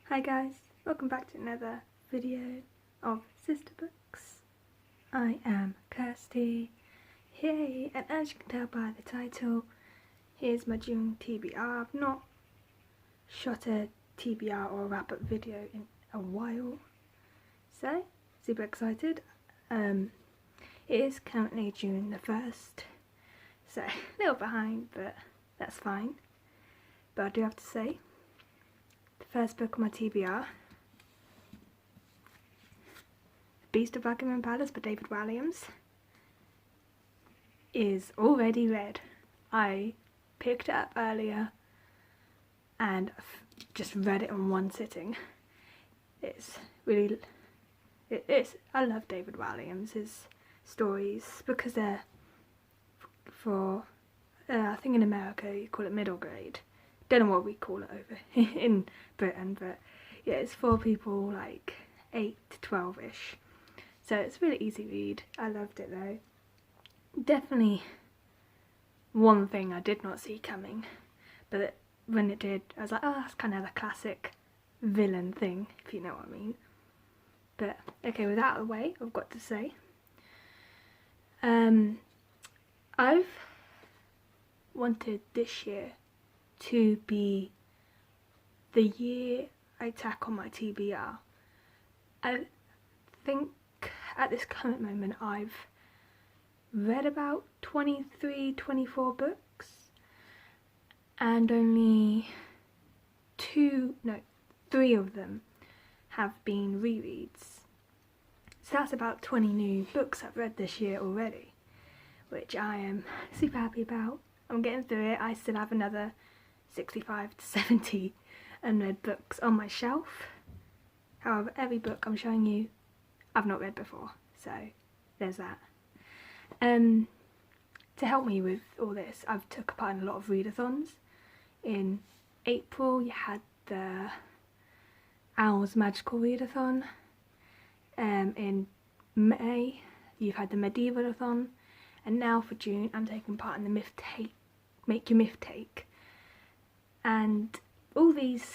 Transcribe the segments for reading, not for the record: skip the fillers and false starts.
Hi guys, welcome back to another video of SisterBooks. I am Kirsty. Hey, and as you can tell by the title, here's my June TBR. I've not shot a TBR or a wrap-up video in a while, so super excited. It is currently June the 1st, so a little behind, but that's fine. But I do have to say, the first book on my TBR, Beast of Buckingham Palace by David Walliams, is already read. I picked it up earlier and just read it in one sitting. It's really, I love David Walliams, his stories, because they're for, I think in America you call it middle grade. Don't know what we call it over in Britain, but yeah, it's for people like 8 to 12ish. So it's a really easy read. I loved it though. Definitely one thing I did not see coming, but when it did, I was like, oh, that's kind of the classic villain thing, if you know what I mean. But okay, with that out of the way, I've got to say, I've wanted this year to be the year I tackle my TBR. I think at this current moment I've read about 23, 24 books, and only 3 of them have been rereads. So that's about 20 new books I've read this year already, which I am super happy about. I'm getting through it. I still have another 65 to 70 unread books on my shelf. However, every book I'm showing you I've not read before, so there's that. To help me with all this, I've took part in a lot of readathons. In April you had the Owl's Magical Readathon. In May you've had the Medievalathon, and now for June I'm taking part in the Make Your Myth Take. And all these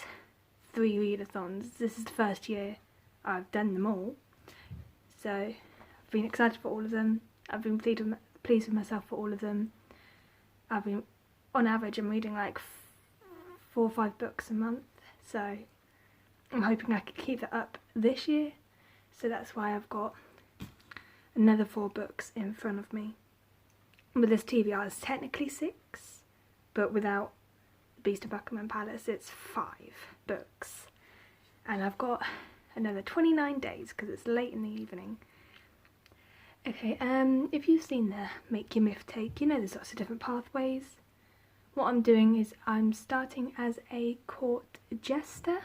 3 readathons, this is the first year I've done them all, so I've been excited for all of them. I've been pleased with myself for all of them. I've been, on average, I'm reading like 4 or 5 books a month, so I'm hoping I can keep that up this year. So that's why I've got another 4 books in front of me. With this TBR, it's technically 6, but without Beast of Buckingham Palace it's 5 books, and I've got another 29 days because it's late in the evening. Okay, if you've seen the Make Your Myth Take, you know there's lots of different pathways. What I'm doing is I'm starting as a court jester.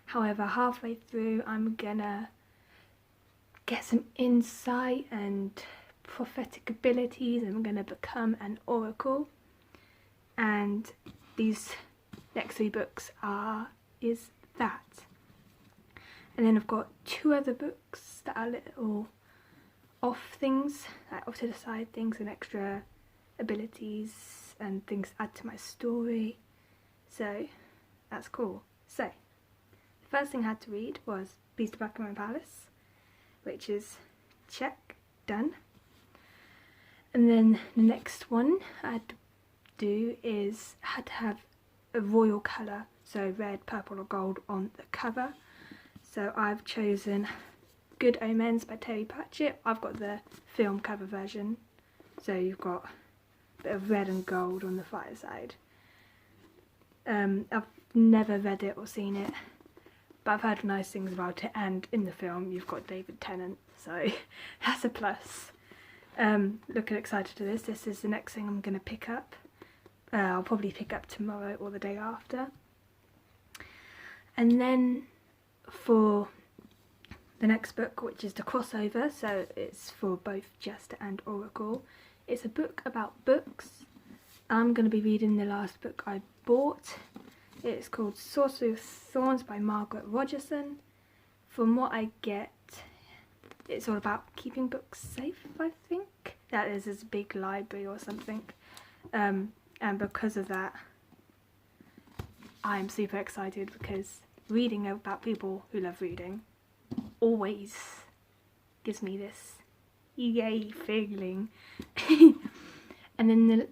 However, halfway through I'm gonna get some insight and prophetic abilities, and I'm gonna become an oracle. And these next 3 books is that. And then I've got 2 other books that are little off things, like off to the side things, and extra abilities and things add to my story. So that's cool. So the first thing I had to read was Beast of Buckingham Palace, which is check, done. And then the next one I had to do is had to have a royal colour, so red, purple or gold on the cover. So I've chosen Good Omens by Terry Pratchett. I've got the film cover version, so you've got a bit of red and gold on the fireside. I've never read it or seen it, but I've heard nice things about it, and in the film you've got David Tennant, so that's a plus. Looking excited to this. This is the next thing I'm going to pick up. I'll probably pick up tomorrow or the day after. And then for the next book, which is the crossover, so it's for both Jester and Oracle, it's a book about books. I'm going to be reading the last book I bought. It's called Sorcery of Thorns by Margaret Rogerson. From what I get, it's all about keeping books safe, I think. That is this big library or something. And because of that, I'm super excited because reading about people who love reading always gives me this yay feeling. And then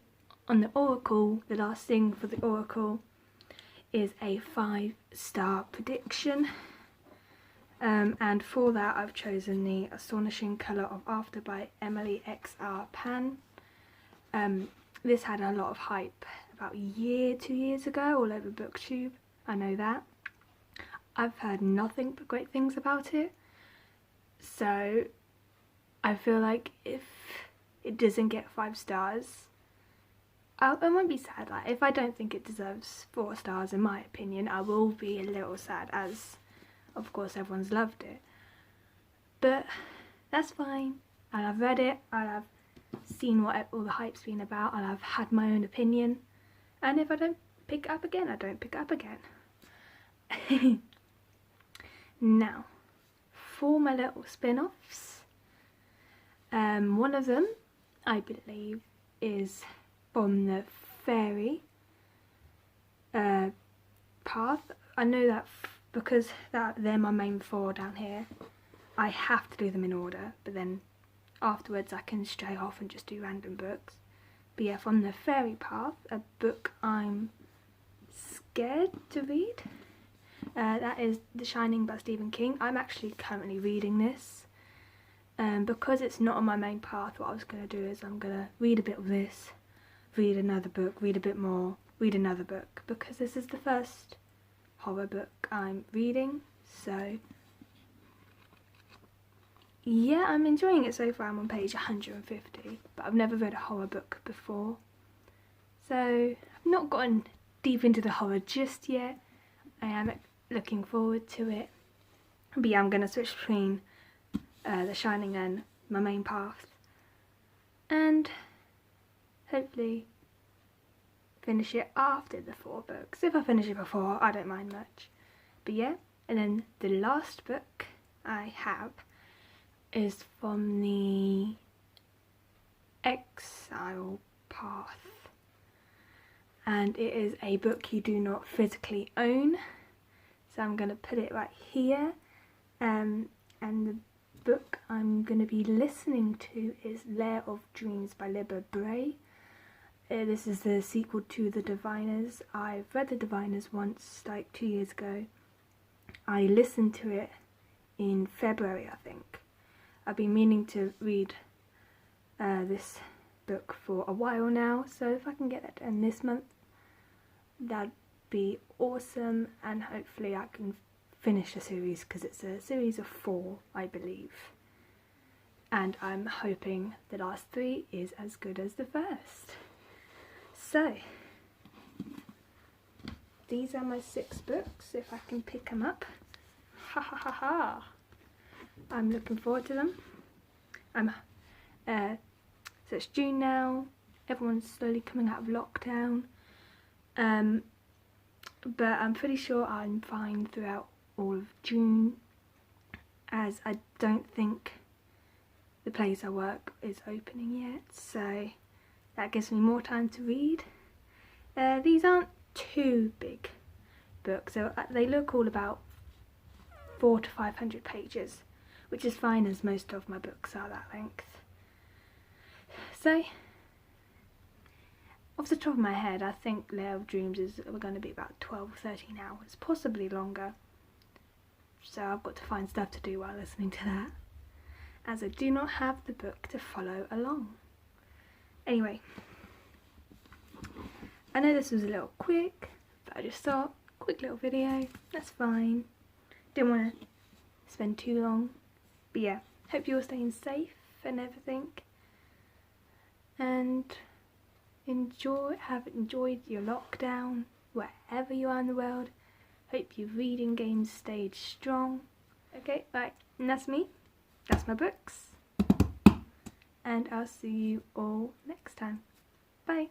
on the oracle, the last thing for the oracle is a 5-star prediction. And for that I've chosen the Astonishing Colour of After by Emily XR Pan. This had a lot of hype about a year, 2 years ago, all over BookTube. I know that. I've heard nothing but great things about it. So I feel like if it doesn't get 5 stars, I won't be sad. Like, if I don't think it deserves 4 stars, in my opinion, I will be a little sad, as of course everyone's loved it. But that's fine. I'll have read it, I'll have seen what all the hype's been about, I'll have had my own opinion. And if I don't pick it up again, I don't pick it up again. Now, for my little spin-offs, one of them, I believe, is from the fairy path. I know that because they're my main 4 down here, I have to do them in order, but then afterwards I can stray off and just do random books. But yeah, from the fairy path, a book I'm scared to read, that is The Shining by Stephen King. I'm actually currently reading this. Because it's not on my main path, what I was going to do is I'm going to read a bit of this, read another book, read a bit more, read another book, because this is the first horror book I'm reading. So yeah, I'm enjoying it so far. I'm on page 150, but I've never read a horror book before, so I've not gotten deep into the horror just yet. I am looking forward to it. But yeah, I'm going to switch between The Shining and my main path, and hopefully finish it after the 4 books. If I finish it before, I don't mind much. But yeah, and then the last book I have is from the Exile path, and it is a book you do not physically own. So I'm going to put it right here, and the book I'm going to be listening to is Lair of Dreams by Libba Bray. This is the sequel to The Diviners. I've read The Diviners once, like 2 years ago. I listened to it in February, I think. I've been meaning to read this book for a while now, so if I can get it done this month, that'd be awesome, and hopefully I can finish the series, because it's a series of 4, I believe. And I'm hoping the last 3 is as good as the first. So, these are my 6 books, if I can pick them up. Ha ha ha ha! I'm looking forward to them. So it's June now, everyone's slowly coming out of lockdown. But I'm pretty sure I'm fine throughout all of June, as I don't think the place I work is opening yet, so that gives me more time to read. These aren't too big books, so they look all about 400 to 500 pages, which is fine, as most of my books are that length. So, off the top of my head, I think Lair of Dreams is going to be about 12 or 13 hours, possibly longer. So I've got to find stuff to do while listening to that, as I do not have the book to follow along. Anyway, I know this was a little quick, but I just thought, quick little video, that's fine. Didn't want to spend too long. But yeah, hope you're staying safe and everything. And have enjoyed your lockdown, wherever you are in the world. Hope your reading game stayed strong. Okay, right, and that's me. That's my books. And I'll see you all next time. Bye.